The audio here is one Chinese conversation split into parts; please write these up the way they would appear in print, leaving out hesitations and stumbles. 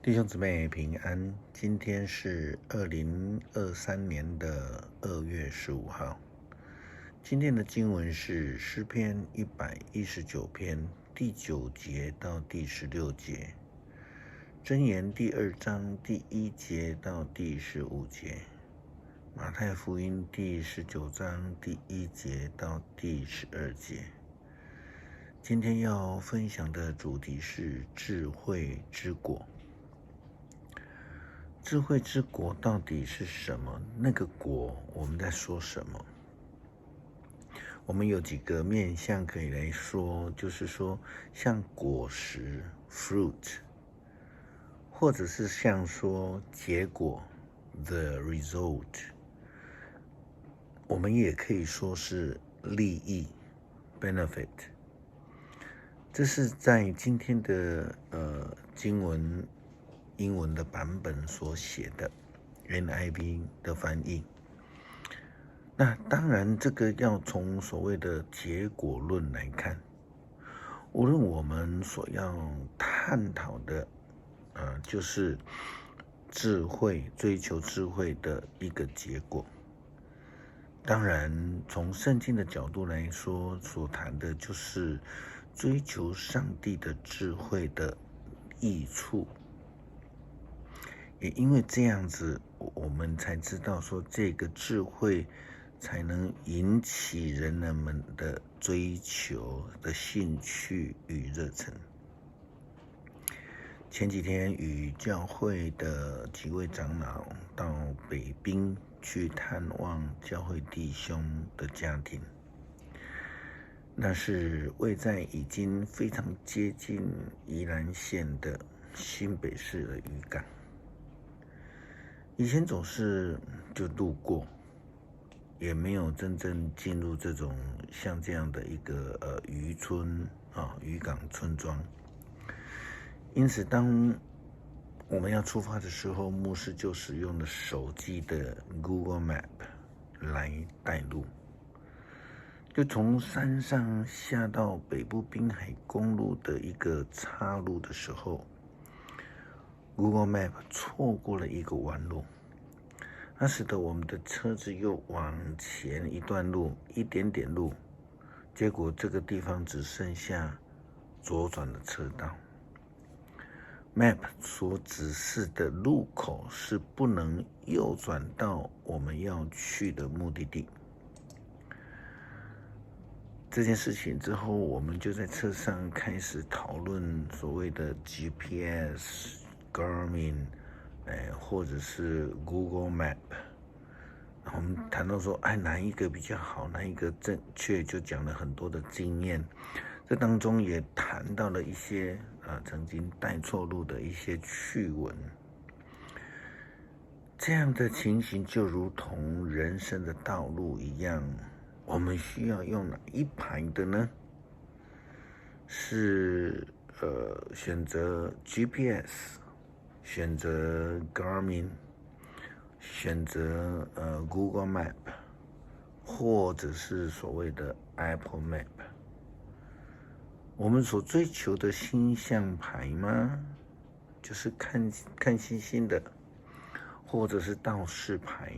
弟兄姊妹平安，今天是2023年的2月15号。今天的经文是诗篇119篇第9节到第16节，箴言第2章第1节到第15节，马太福音第19章第1节到第12节。今天要分享的主题是智慧之果。智慧之果到底是什么？那个果我们在说什么？我们有几个面向可以来说，就是说像果实 fruit， 或者是像说结果 the result， 我们也可以说是利益 benefit。这是在今天的经文英文的版本所写的 NIV 的翻译。那当然这个要从所谓的结果论来看，无论我们所要探讨的就是智慧，追求智慧的一个结果。当然从圣经的角度来说，所谈的就是追求上帝的智慧的益处。也因为这样子，我们才知道说这个智慧才能引起人们的追求的兴趣与热忱。前几天与教会的几位长老到北滨去探望教会弟兄的家庭，那是位在已经非常接近宜兰县的新北市的渔港。以前总是就路过，也没有真正进入这种像这样的一个渔村渔港村庄。因此当我们要出发的时候，牧师就使用了手机的 Google Map 来带路，就从山上下到北部滨海公路的一个岔路的时候， Google Map 错过了一个弯路，那使得我们的车子又往前一段路，一点点路，结果这个地方只剩下左转的车道。Map 所指示的路口是不能右转到我们要去的目的地。这件事情之后，我们就在车上开始讨论所谓的 GPS、Garmin，或者是 Google Map。我们谈到说，哪一个比较好，哪一个正确，就讲了很多的经验。这当中也谈到了一些曾经带错路的一些趣闻。这样的情形就如同人生的道路一样，我们需要用哪一排的呢？是选择 GPS， 选择 Garmin， 选择Google Map， 或者是所谓的 Apple Map。我们所追求的星象牌吗？就是看星星的，或者是道士牌，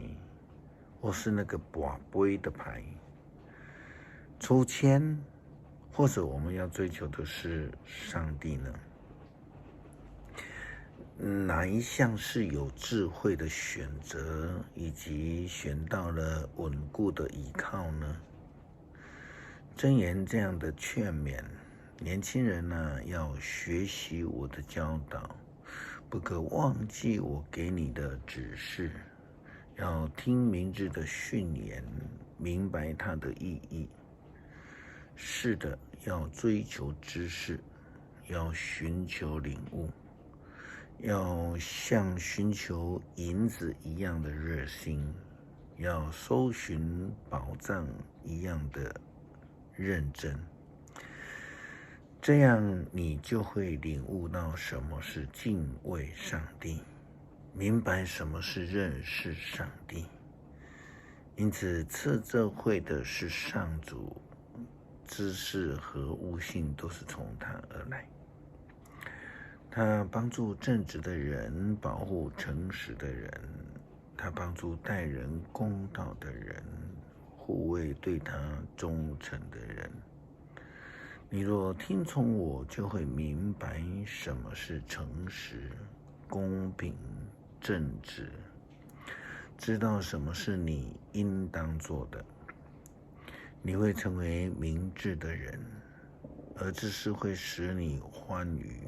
或是那个拔杯的牌，抽签，或者我们要追求的是上帝呢？哪一项是有智慧的选择，以及选到了稳固的依靠呢？箴言这样的劝勉年轻人要学习我的教导，不可忘记我给你的指示，要听明智的训言，明白它的意义。是的，要追求知识，要寻求领悟，要像寻求银子一样的热心，要搜寻宝藏一样的认真。这样你就会领悟到什么是敬畏上帝，明白什么是认识上帝。因此赐智慧的是上主，知识和悟性都是从他而来。他帮助正直的人，保护诚实的人，他帮助待人公道的人，护卫对他忠诚的人。你若听从我，就会明白什么是诚实、公平、正直，知道什么是你应当做的。你会成为明智的人，而这事会使你欢愉。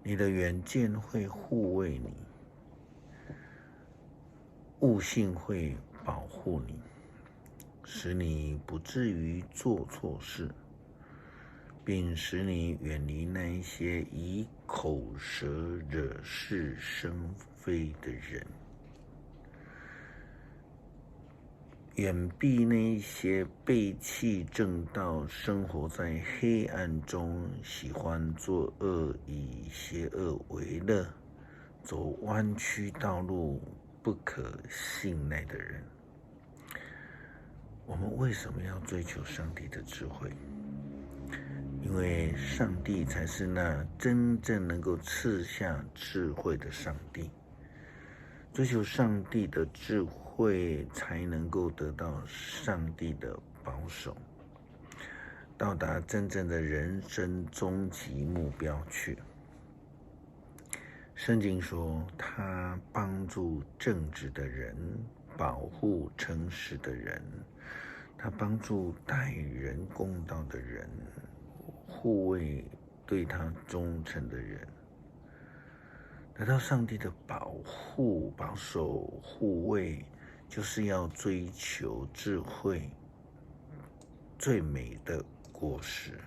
你的远见会护卫你，悟性会保护你，使你不至于做错事，并使你远离那一些以口舌惹是生非的人，远避那一些背弃正道、生活在黑暗中、喜欢作恶、以邪恶为乐、走弯曲道路、不可信赖的人。我们为什么要追求上帝的智慧？因为上帝才是那真正能够赐下智慧的上帝。追求上帝的智慧，才能够得到上帝的保守，到达真正的人生终极目标去。圣经说，他帮助正直的人，保护诚实的人，他帮助待人公道的人，护卫对他忠诚的人。得到上帝的保护、保守、护卫，就是要追求智慧最美的果实，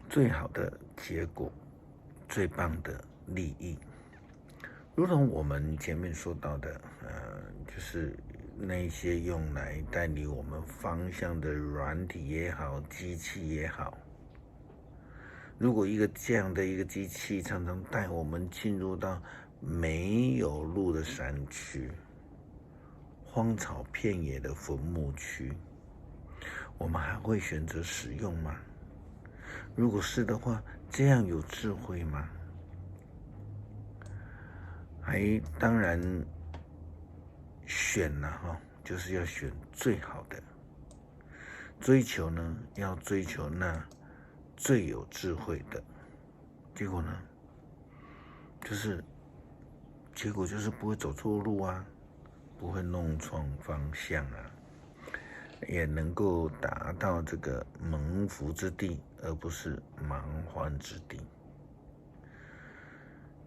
最好的结果，最棒的利益。如同我们前面说到的，就是那些用来带领我们方向的软体也好，机器也好。如果这样的一个机器常常带我们进入到没有路的山区、荒草遍野的坟墓区，我们还会选择使用吗？如果是的话，这样有智慧吗？当然选了就是要选最好的。追求呢，要追求那最有智慧的。结果呢，结果就是不会走错路啊，不会弄错方向啊，也能够达到这个蒙福之地，而不是蛮荒之地。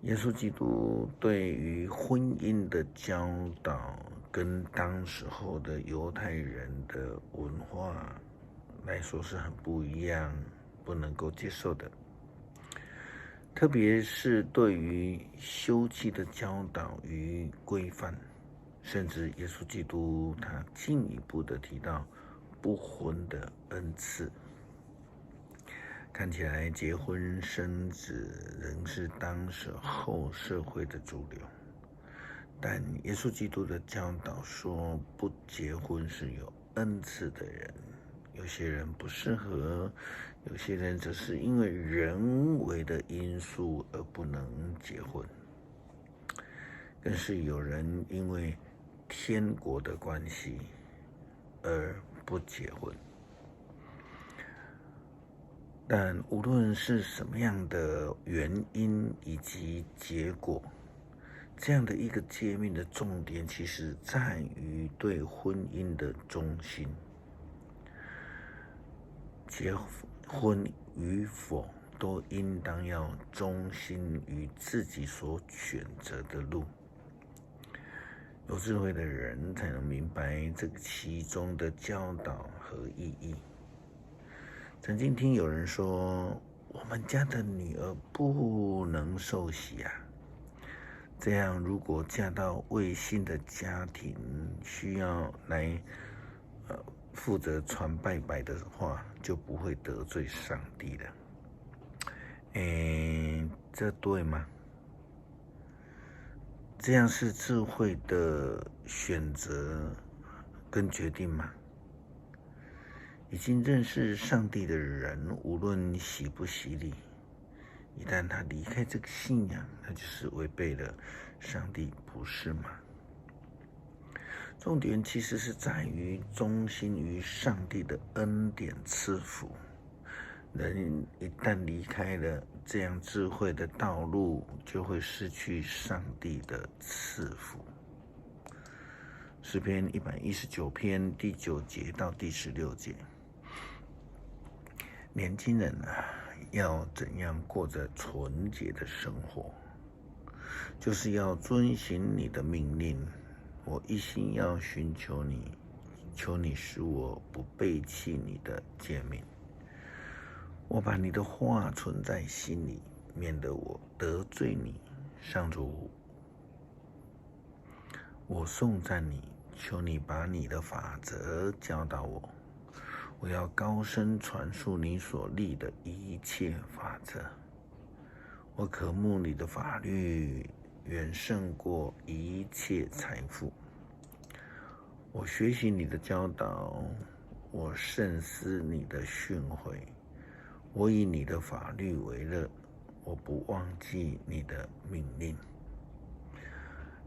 耶稣基督对于婚姻的教导，跟当时候的犹太人的文化来说是很不一样，不能够接受的。特别是对于休妻的教导与规范，甚至耶稣基督他进一步的提到不婚的恩赐。看起来结婚生子仍是当时候社会的主流，但耶稣基督的教导说，不结婚是有恩赐的人，有些人不适合，有些人则是因为人为的因素而不能结婚，更是有人因为天国的关系而不结婚。但无论是什么样的原因以及结果，这样的一个诫命的重点，其实在于对婚姻的忠心。结婚与否，都应当要忠心于自己所选择的路。有智慧的人才能明白这个其中的教导和意义。曾经听有人说，我们家的女儿不能受洗啊，这样如果嫁到未信的家庭，需要来负责传拜拜的话，就不会得罪上帝了。这对吗？这样是智慧的选择跟决定吗？已经认识上帝的人，无论洗不洗礼，一旦他离开这个信仰，那就是违背了上帝，不是吗？重点其实是在于忠心于上帝的恩典赐福。人一旦离开了这样智慧的道路，就会失去上帝的赐福。诗篇119篇第9节到第16节，年轻人要怎样过着纯洁的生活？就是要遵行你的命令。我一心要寻求你，求你使我不背弃你的诫命。我把你的话存在心里，免得我得罪你。上主，我颂赞你，求你把你的法则教导我。我要高声传述你所立的一切法则。我渴慕你的法律，远胜过一切财富。我学习你的教导，我慎思你的训诲。我以你的法律为乐，我不忘记你的命令。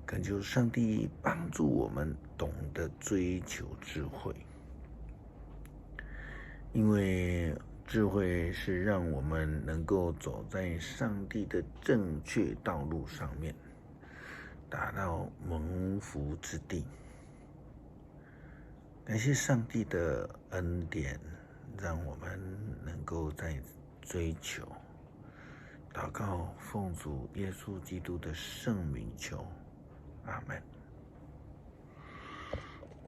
恳求上帝帮助我们懂得追求智慧，因为智慧是让我们能够走在上帝的正确道路上面，达到蒙福之地。感谢上帝的恩典，让我们能够在追求、祷告，奉主耶稣基督的圣名求，阿们。